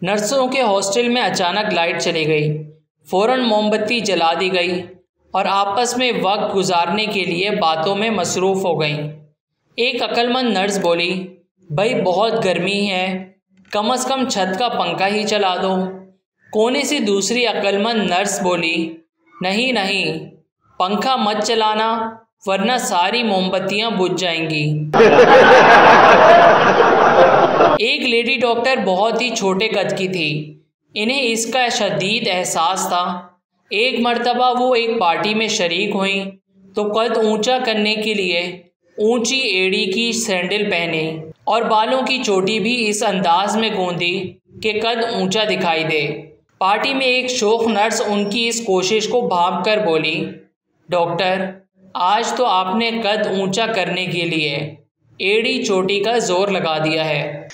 नर्सों के हॉस्टल में अचानक लाइट चली गई। फ़ौरन मोमबत्ती जला दी गई और आपस में वक्त गुजारने के लिए बातों में मसरूफ़ हो गईं। एक अक्लमंद नर्स बोली, भाई बहुत गर्मी है, कम से कम छत का पंखा ही चला दो। कोने से दूसरी अक्लमंद नर्स बोली, नहीं नहीं, पंखा मत चलाना वरना सारी मोमबत्तियां बुझ जाएंगी। एक लेडी डॉक्टर बहुत ही छोटे कद की थी। इन्हें इसका शदीद एहसास था। एक मर्तबा वो एक पार्टी में शरीक हुई तो कद ऊंचा करने के लिए ऊंची एड़ी की सैंडल पहने और बालों की चोटी भी इस अंदाज में गूंदी कि कद ऊंचा दिखाई दे। पार्टी में एक शोख नर्स उनकी इस कोशिश को भांप कर बोली, डॉक्टर, आज तो आपने कद ऊंचा करने के लिए एड़ी चोटी का जोर लगा दिया है।